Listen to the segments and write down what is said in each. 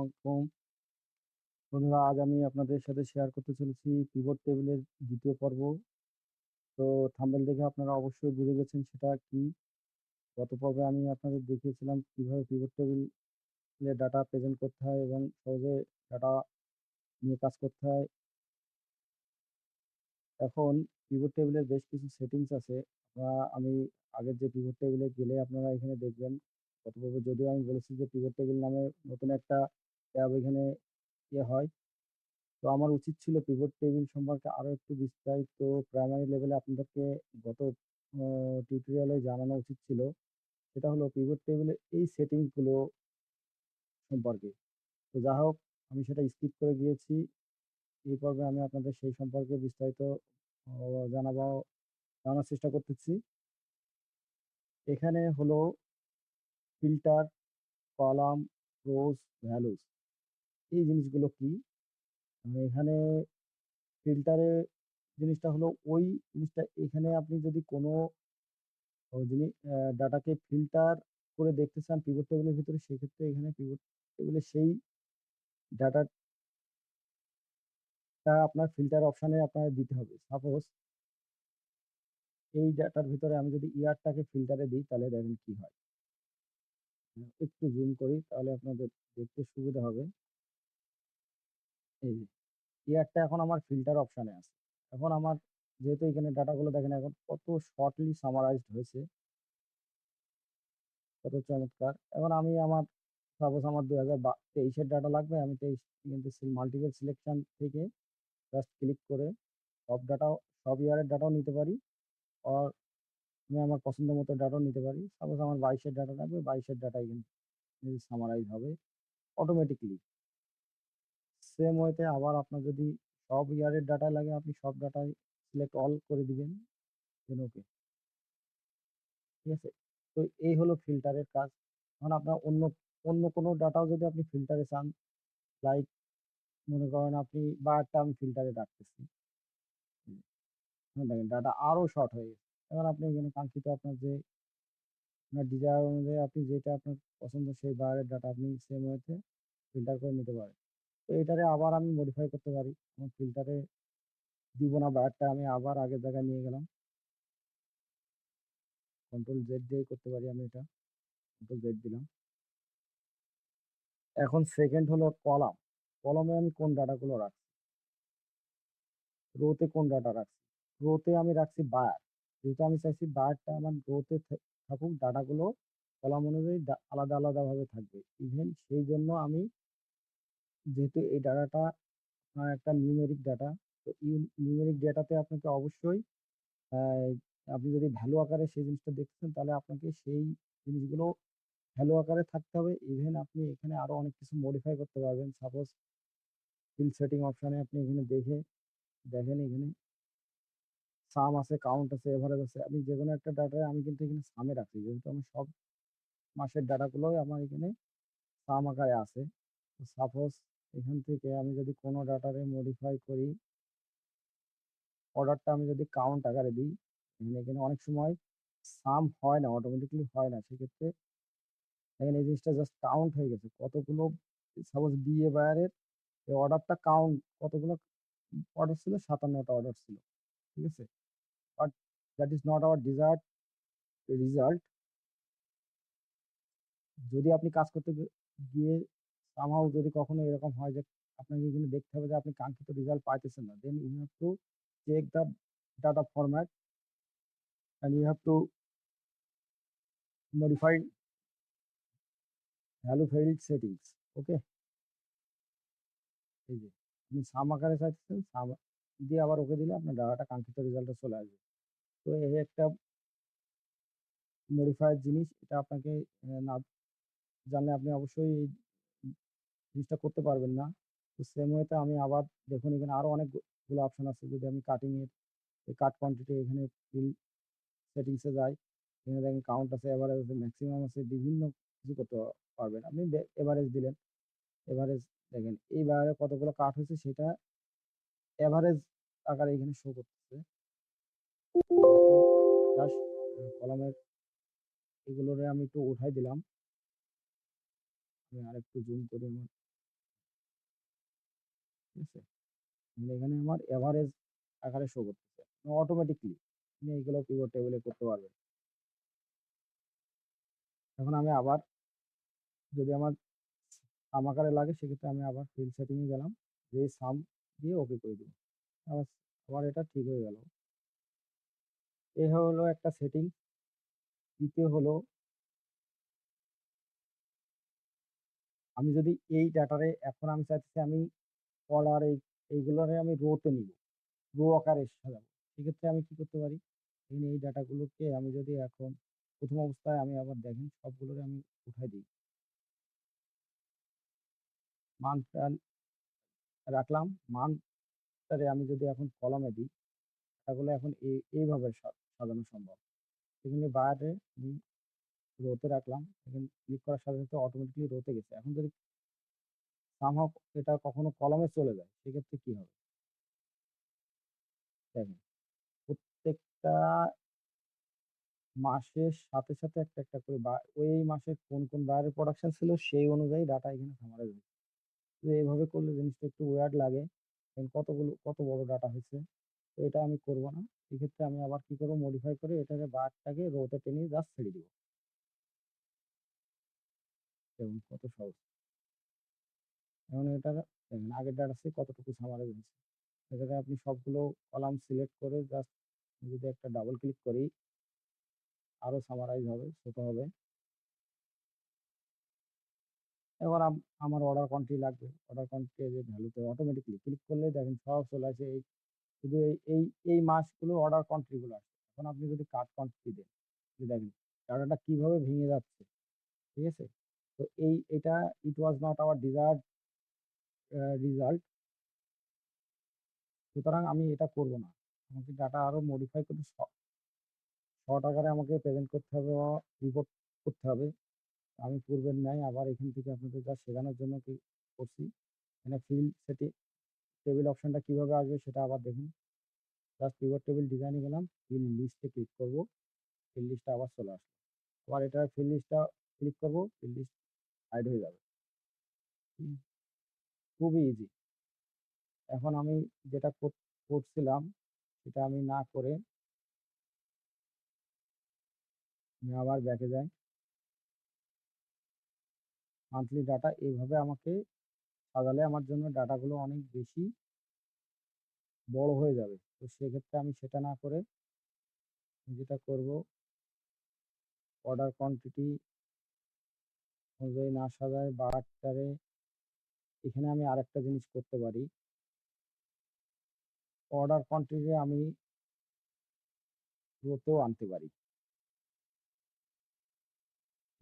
আলাইকুম বন্ধুরা, আজ আমি আপনাদের সাথে শেয়ার করতে চলেছি পিভট টেবিলের দ্বিতীয় পর্ব। তো থাম্বনেল দেখে আপনারা অবশ্যই বুঝে গেছেন সেটা কি। গত পর্বে আমি আপনাদের দেখিয়েছিলাম কিভাবে পিভট টেবিলে ডাটা প্রেজেন্ট করতে হয় এবং সহজে ডাটা নিয়ে কাজ করতে হয়। এখন পিভট টেবিলের বেশ কিছু সেটিংস আছে। আমি আগের যে পিভট টেবিলে গেলে আপনারা এখানে দেখবেন। গত পর্বে যদিও আমি বলেছি যে পিভট টেবিল নামে নতুন একটা ট্যাব এখানে হয়। তো আমার উচিত ছিল পিভট টেবিল সম্পর্কে আরো একটু বিস্তারিত প্রাইমারি লেভেলে আপনাদেরকে গত টিউটোরিয়ালে জানানো উচিত ছিল। সেটা হলো পিভট টেবিলের এই সেটিংস গুলো সম্পর্কে। তো যা হোক, আমি সেটা স্কিপ করে গিয়েছি। এই পর্বে আমি আপনাদের সেই সম্পর্কে বিস্তারিত জানার চেষ্টা করতেছি। এখানে হলো ফিল্টার, কলাম, রোজ, ভ্যালুস। এই জিনিসগুলো কি? এখানে ফিল্টারে জিনিসটা হলো ওই জিনিসটা, এখানে আপনি যদি কোনো যিনি ডাটাকে ফিল্টার করে দেখতে চান পিভট টেবিলের ভিতরে, সেক্ষেত্রে এখানে পিভট টেবিলে সেই ডাটাটা আপনার ফিল্টার অপশনে আপনার দিতে হবে। সাপোজ এই ডাটার ভিতরে আমি যদি ইয়ারটাকে ফিল্টারে দিই তাহলে দেখেন কি হয়। একটু জুম করি তাহলে আপনাদের দেখতে সুবিধা হবে। এই যে ইয়ারটা এখন আমার ফিল্টার অপশনে আছে। এখন আমার যেহেতু এখানে ডাটাগুলো দেখেন এখন কত শর্টলি সামারাইজড হয়েছে, কত চমৎকার। এখন আমি সাপোজ আমার 2023-এর ডাটা লাগবে, আমি 23 কিন্তু মাল্টিপল সিলেকশন থেকে জাস্ট ক্লিক করে সব ডাটাও, সব ইয়ারের ডাটাও নিতে পারি। আর আমি আমার পছন্দ মতো ডাটাও নিতে পারি। সাপোজ আমার 22-এর ডাটা লাগবে, 22-এর ডাটাই কিন্তু সামারাইজ হবে অটোমেটিকলি। সেম ওয়েতে আবার আপনার যদি সব ইয়ারের ডাটা লাগে, আপনি সব ডাটাই সিলেক্ট অল করে দিবেন, দেন ওকে। ঠিক আছে? তো এই হলো ফিল্টারের কাজ। এখন আপনার অন্য অন্য কোনো ডাটাও যদি আপনি ফিল্টারে চান, লাইক মনে করেন আপনি বারটা আমি ফিল্টারে রাখতেছি। দেখেন ডাটা আরো শর্ট হয়ে গেছে। এবার আপনি এখানে কাঙ্ক্ষিত আপনার যে আপনার ডিজায়ার অনুযায়ী আপনি যেটা আপনার পছন্দ সেই বারের ডাটা আপনি সেম ওয়েতে ফিল্টার করে নিতে পারেন। তো এটারে আবার আমি মডিফাই করতে পারি। আমার ফিল্টারে দিব না, বারটা আমি আবার আগের জায়গায় নিয়ে গেলাম। কন্ট্রোল জেড দিয়ে করতে পারি আমি এটা। কন্ট্রোল জেড দিলাম। এখন সেকেন্ড হলো কলাম। কলামে আমি কোন ডাটাগুলো রাখছি, রোতে কোন ডাটা রাখছি। রোতে আমি রাখছি বায়ার, যেহেতু আমি চাইছি বায়ারটা আমার রোতে থাকুক, ডাটাগুলো কলাম অনুযায়ী আলাদা আলাদা ভাবে থাকবে। ইভেন সেই জন্য আমি, যেহেতু এই ডাটাটা আপনার একটা নিউমেরিক ডাটা, তো নিউমেরিক ডাটাতে আপনাকে অবশ্যই আহ, আপনি যদি ভ্যালু আকারে সেই জিনিসটা দেখছেন তাহলে আপনাকে সেই জিনিসগুলো ভ্যালু আকারে থাকতে হবে। ইভেন আপনি এখানে আরো অনেক কিছু মডিফাই করতে পারবেন। সাপোজ ফিল্ড সেটিং অপশনে আপনি এখানে দেখেন এখানে সাম আছে, কাউন্ট আছে, এভারেজ আছে। আমি যে কোনো একটা ডাটায় আমি কিন্তু এখানে সামে রাখছি, যেহেতু আমি সব মাসের ডাটাগুলোই আমার এখানে সাম আকারে আছে। তো সাপোজ এখান থেকে আমি যদি কোনো ডাটারে মডিফাই করি, অর্ডারটা আমি যদি কাউন্ট আকারে দিই, এখানে অনেক সময় সাম হয় না, অটোমেটিকলি হয় না। সেক্ষেত্রে এখানে এই জিনিসটা জাস্ট কাউন্ট হয়ে গেছে কতগুলো। সাপোজ বিএ বায়ারের এই অর্ডারটা কাউন্ট কতগুলো অর্ডার ছিল, 57টা অর্ডার ছিল। ঠিক আছে, but that is not our desired result. যদি আপনি কাজ করতে গিয়ে সামহাউ যদি কখনো এরকম হয় যে আপনাকে এখানে দেখতে হবে যে আপনি কাঙ্ক্ষিত রেজাল্ট পাইতেছেন না, then you have to check the data format and you have to modify value field settings. Okay, এই যে আপনি সাম আকারে চাইতেছেন, সাম দিয়ে আবার ওকে দিলে আপনার ডাটাটা কাঙ্ক্ষিত রেজাল্টে চলে আসবে। তো এই একটা মডিফায়ার জিনিস, এটা আপনাকে না জানলে আপনি অবশ্যই এই জিনিসটা করতে পারবেন না। তো সেম ওয়েতে আমি আবার দেখুন এখানে আরো অনেকগুলো অপশন আছে। যদি আমি কাটিং এর কাট কোয়ান্টিটি এখানে ফিল সেটিংসে যাই, এখানে দেখেন কাউন্ট আছে, এভারেজ আছে, ম্যাক্সিমাম আছে, বিভিন্ন কিছু করতে পারবেন। আপনি এভারেজ দিলেন, এভারেজ দেখেন এইবারে কতগুলো কাট হয়েছে সেটা এভারেজ আকারে এখানে শো করতেছে। জাস্ট কলামের এগুলোরে আমি একটু উঠাই দিলাম। আমি আরেকটু জুম করি আমার ঠিক আছে? মানে এখানে আমার এভারেজ আকারে শো করতেছে। অটোমেটিক্যালি আপনি এইগুলো পিভট টেবিলে করতে পারবেন। এখন আমি আবার যদি আমার সাম আকারে লাগে সেক্ষেত্রে আমি আবার ফিল সেটিং এ গেলাম। যেই সাম দিয়ে ওকে করে দিব। আবার আবার এটা ঠিক হয়ে গেল। এ হলো একটা সেটিং। দ্বিতীয় হলো আমি যদি এই ডাটারে এখন আমি চাইতেছি আমি কলার এইগুলোরে আমি রোতে নিব। রো আকারে সাজাবো। সেক্ষেত্রে আমি কি করতে পারি? এখানে এই ডাটাগুলোকে আমি যদি এখন ১ম অবস্থায় আমি আবার দেখেন সবগুলোরে আমি উঠাই দিই। মানটা রাখলাম। মানটারে আমি যদি এখন কলামে দিই, ডাটাগুলো এখন এইভাবে সাজানো সম্ভব। এখানে বাইরে আমি রোতে রাখলাম। এখানে ক্লিক করার সাথে, সাথে অটোমেটিক্যালি রোতে গেছে। এখন যদি সামহাউ এটা কখনো কলামে চলে যায়, সেক্ষেত্রে কি হবে? দেখেন, প্রত্যেকটা মাসের সাথে, সাথে একটা, একটা করে ওই মাসে কোন বারের প্রোডাকশন ছিল সেই অনুযায়ী ডাটা এখানে সামারাইজ হচ্ছে। তো এভাবে করলে জিনিসটা একটু ওয়ার্ড লাগে। দেখেন কত বড় ডাটা হয়েছে। তো এটা আমি করব না। এক্ষেত্রে আমি আবার কি করব? মডিফাই করে এটাকে বারটাকে রোতে টেনে জাস্ট ছেড়ে দিব। দেখুন কত সহজ। এখন এটার দেখেন আগের ডাটা থেকে কতটুকু সামারাইজ হয়েছে। এটাকে আপনি সবগুলো কলাম সিলেক্ট করে জাস্ট যদি একটা ডাবল ক্লিক করি, আরো সামারাইজ হবে, ছোট হবে। এবার আমার অর্ডার কোয়ান্টিটি লাগবে। অর্ডার কোয়ান্টিটি যে ভ্যালুতে অটোমেটিক্যালি ক্লিক করলেই দেখেন সব চলে আসে। শুধু এই মাসগুলো অর্ডার কোয়ান্টিটি গুলো আসে। এখন আপনি যদি কাট কোয়ান্টিটি দেন, যে দেখেন ডাটাটা কিভাবে ভেঙে যাচ্ছে। ঠিক আছে? তো এটা it was not our desired result. সুতরাং আমি এটা করব না। আমাকে ডাটা আরো মডিফাই করে শর্ট আকারে আমাকে প্রেজেন্ট করতে হবে বা রিপোর্ট করতে হবে। আমি পূর্বের ন্যায় আবার এখান থেকে আপনাদের যা শেখানোর জন্য কি করছি, এখানে ফিল্ড সেটি টেবিল অপশনটা কিভাবে আসবে সেটা আবার দেখুন। জাস্ট পিভট টেবিল ডিজাইনে গেলাম, ফিল্ড লিস্টে ক্লিক করব, ফিল্ড লিস্টটা আবার চলে আসলো। আবার এটা ফিল্ড লিস্টটা ক্লিক করব, ফিল্ড লিস্ট হাইড হয়ে যাবে। হুম, খুবই ইজি। এখন আমি যেটা করছিলাম সেটা আমি না করে আমি আবার ব্যাকে যাই। মান্থলি ডাটা এইভাবে আমাকে সাজালে আমার জন্য ডাটাগুলো অনেক বেশি বড় হয়ে যাবে। তো সেক্ষেত্রে আমি সেটা না করে আমি যেটা করব, অর্ডার কোয়ান্টিটি অনুযায়ী না সাজায় বারটারে এখানে আমি আরেকটা জিনিস করতে পারি। অর্ডার কোয়ান্টিটি আমি রোতেও আনতে পারি।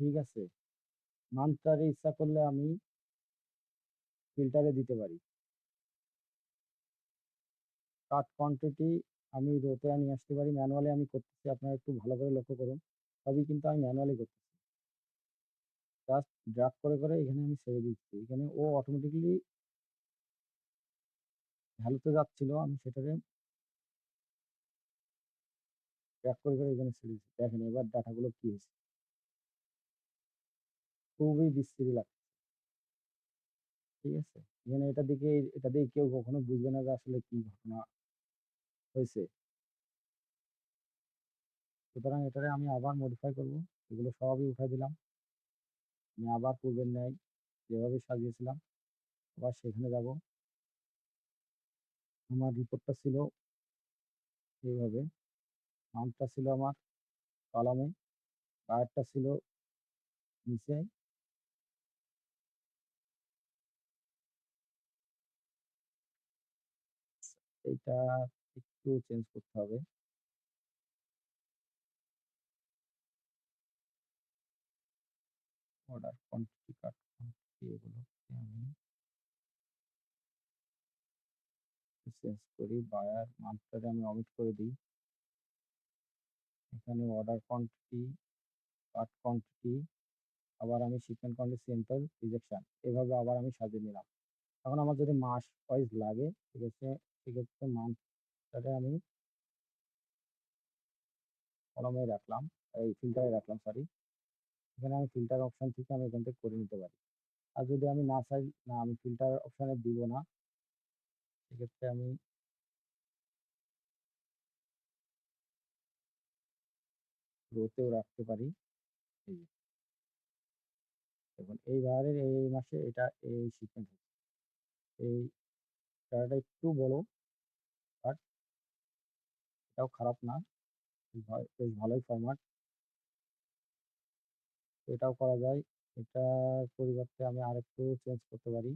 ঠিক আছে? মান্থটারে ইচ্ছা করলে আমি ফিল্টারে দিতে পারি। কাট কোয়ান্টিটি আমি রোতে নিয়ে আসতে পারি। ম্যানুয়ালি আমি করতেছি। আপনারা একটু ভালো করে লক্ষ্য করুন। সবই কিন্তু আমি ম্যানুয়ালি করতেছি। জাস্ট ড্রাগ করে এখানে আমি ছেড়ে দিচ্ছি। এখানে ও অটোমেটিক্যালি ভ্যালুতে যাচ্ছিল। আমি সেটাকে ড্রাগ করে এখানে ছেড়ে দিচ্ছি। দেখেন এবার ডাটাগুলো কি হয়েছে। খুবই বিশ্রী লাগছে। ঠিক আছে? এখানে এটা দিয়ে কেউ কখনো বুঝবে না যে আসলে কি ঘটনা হয়েছে। সুতরাং এটারে আমি আবার মডিফাই করব। এগুলো সবই উঠাই দিলাম। আমি আবার পূর্বের ন্যায় যেভাবে সাজিয়েছিলাম আবার সেখানে যাব। আমার রিপোর্টটা ছিল এইভাবে। মাউন্টটা ছিল আমার কলামে, বায়ারটা ছিল নিচে। এইটা একটু চেঞ্জ করতে হবে। অর্ডার কোয়ান্টিটি, কাট কোয়ান্টিটি এগুলোকে আমি চেঞ্জ করি। বায়ার মান্থটারে আমি অমিট করে দিই। এখানে অর্ডার কোয়ান্টিটি, কাট কোয়ান্টিটি, আবার আমি শিপমেন্ট কোয়ান্টিটি, সেন্টার, রিজেকশন এভাবে আবার আমি সাজিয়ে নিলাম। এখন আমার যদি মাস ওয়াইজ লাগে সেক্ষেত্রে মান্থটারে আমি কলামে রাখলাম, এই ফিল্টারে রাখলাম সরি। এখানে আমি ফিল্টার অপশন থেকে আমি এখান থেকে করে নিতে পারি। আর যদি আমি না চাই, না আমি ফিল্টার অপশনে দিব না, সেক্ষেত্রে আমি রোতেও রাখতে পারি। এই যে দেখুন এই বারের এই মাসে এটা এই সিকোয়েন্স হচ্ছে। এই ডাটাটা একটু বড়, বাট এটাও খারাপ না। বেশ ভালোই ফরম্যাট। এটাও করা যায়। এটার পরিবর্তে আমি আরেকটু চেঞ্জ করতে পারি।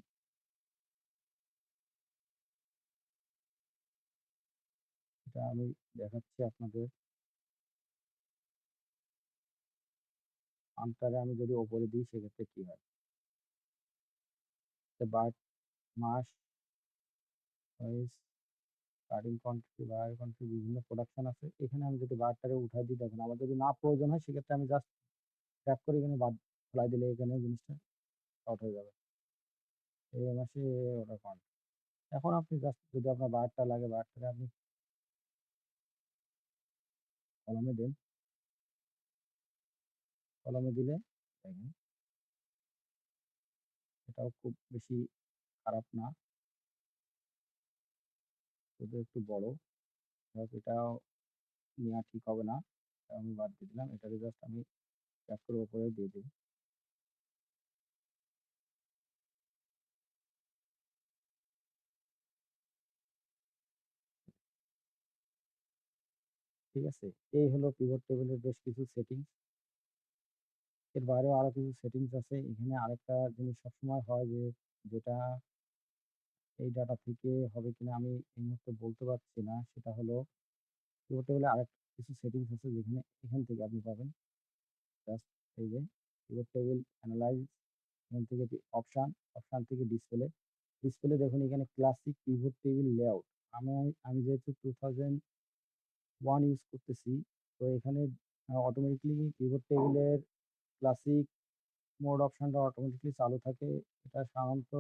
এটা আমি দেখাচ্ছি আপনাদের। আনটারে আমি যদি ওপরে দিই সেক্ষেত্রে কি হয়? Birth, mass, wage, starting country, buyer country বিভিন্ন প্রোডাকশন আছে। এখানে আমি যদি বারটারে উঠাই দিই দেখেন আমার যদি না প্রয়োজন হয় সেক্ষেত্রে আমি জাস্ট ট্যাপ করে এখানে বাদ ফেলাই দিলে এখানে জিনিসটা শর্ট হয়ে যাবে। এই মাসে ওটা কন। এখন আপনি জাস্ট যদি আপনার বারটা লাগে বারটারে আপনি কলমে দেন। কলমে দিলে দেখেন এটাও খুব বেশি খারাপ না। শুধু একটু বড়। এটাও নেওয়া ঠিক হবে না। আমি বাদ দিয়ে দিলাম। এটাকে জাস্ট আমি ট্যাপ করে উপরে দিয়ে দিই। ঠিক আছে? এই হলো পিভট টেবিলের বেশ কিছু সেটিংস। এর বাইরেও আরো কিছু সেটিংস আছে। এখানে আরেকটা জিনিস সবসময় হয় যে, যেটা এই ডাটা থেকে হবে কিনা আমি এই মুহূর্তে বলতে পারছি না। সেটা হলো পিভট টেবিলে আরেক কিছু সেটিংস আছে যেখানে এখান থেকে আপনি পাবেন। জাস্ট এই যে পিভট টেবিল এনালাইজ, এখান থেকে অপশন, অপশন থেকে ডিসপ্লে। ডিসপ্লে দেখুন এখানে ক্লাসিক পিভট টেবিল লেআউট। আমি আমি যেহেতু 2001 ইউজ করতেছি, তো এখানে অটোমেটিক্যালি পিভট টেবিলের ক্লাসিক মোড অপশনটা অটোমেটিক্যালি চালু থাকে। এটা সাধারণত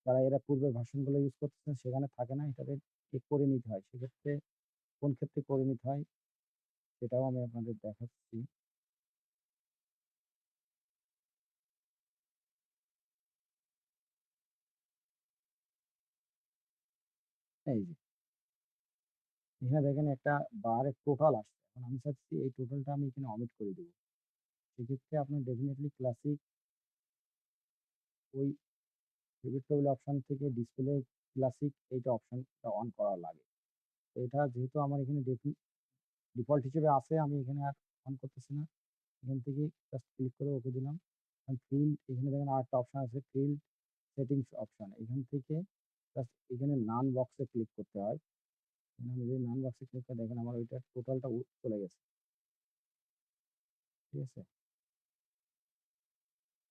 যারা এরা পূর্বের ভার্সনগুলো ইউজ করতেছেন সেখানে থাকে না। এটাকে চেক করে নিতে হয়। সেক্ষেত্রে কোন ক্ষেত্রে করে নিতে হয় সেটাও আমি আপনাদের দেখাচ্ছি। এই যে এখানে দেখেন একটা বারের টোটাল আসছে। এখন আমি চাচ্ছি এই টোটালটা আমি এখানে অমিট করে দেব। সেক্ষেত্রে আপনার ডেফিনিটলি ক্লাসিক ওই পিভট টেবিল অপশন থেকে ডিসপ্লে ক্লাসিক এইটা অপশনটা অন করা লাগে। তো এটা যেহেতু আমার এখানে ডিফল্ট হিসেবে আছে আমি এখানে আর অন করতেছি না। এখান থেকে জাস্ট ক্লিক করে ওকে দিলাম। ফিল্ড এখানে দেখেন আরেকটা অপশন আছে ফিল্ড সেটিংস অপশন। এখান থেকে জাস্ট এখানে নান বক্সে ক্লিক করতে হয়। এখানে আমি যদি নান বক্সে ক্লিক করে দেখেন আমার ওইটা টোটালটা চলে গেছে। ঠিক আছে?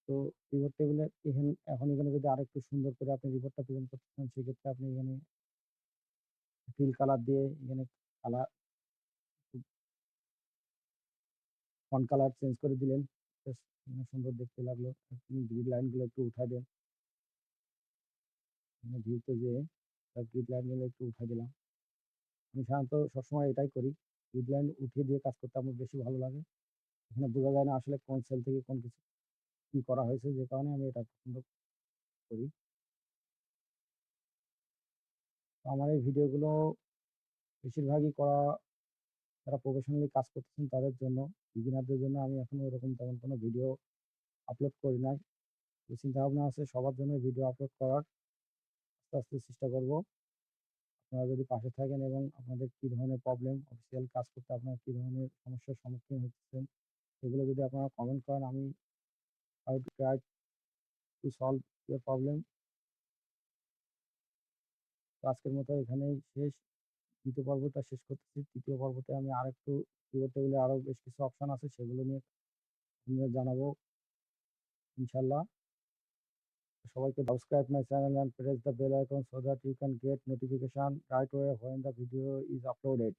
তো পিভট টেবিলের এখন এখানে যদি আরেকটু সুন্দর করে আপনি রিপোর্টটা প্রেজেন্ট করতে চান সেক্ষেত্রে আপনি এখানে ফিল কালার দিয়ে এখানে কালার ফন্ট কালার চেঞ্জ করে দিলেন। বেশ এখানে সুন্দর দেখতে লাগলো। আপনি গ্রিড লাইনগুলো একটু উঠায় দেন। এখানে ভিউতে যেয়ে গ্রিড লাইনগুলো একটু উঠায় দিলাম। আমি সাধারণত সবসময় এটাই করি। গ্রিড লাইন উঠিয়ে দিয়ে কাজ করতে আমার বেশি ভালো লাগে। এখানে বোঝা যায় না আসলে কোন সেল থেকে কোন কিছু কি করা হয়েছে যে কারণে আমি এটা পছন্দ করি। তো আমার এই ভিডিওগুলো বেশিরভাগই করা যারা প্রফেশনালি কাজ করতেছেন তাদের জন্য। বিগিনারদের জন্য আমি এখনো ওরকম তেমন কোনো ভিডিও আপলোড করি নাই। তো চিন্তাভাবনা আছে সবার জন্য ভিডিও আপলোড করার। আস্তে, আস্তে চেষ্টা করব। আপনারা যদি পাশে থাকেন এবং আপনাদের কি ধরনের প্রবলেম, অফিসিয়াল কাজ করতে আপনারা কি ধরনের সমস্যার সম্মুখীন হচ্ছেন, সেগুলো যদি আপনারা কমেন্ট করেন আমি I will try to solve your problem. তো আজকের মতো এখানেই শেষ। ২য় পর্বটা শেষ করতেছি। ৩য় পর্বতে আমি আরেকটু পিভট টেবিলে আরো বেশ কিছু অপশন আছে সেগুলো নিয়ে আপনাদের জানাবো ইনশাআল্লাহ। সবাইকে subscribe my channel and press the bell icon so that you can get notification right away when the video is uploaded.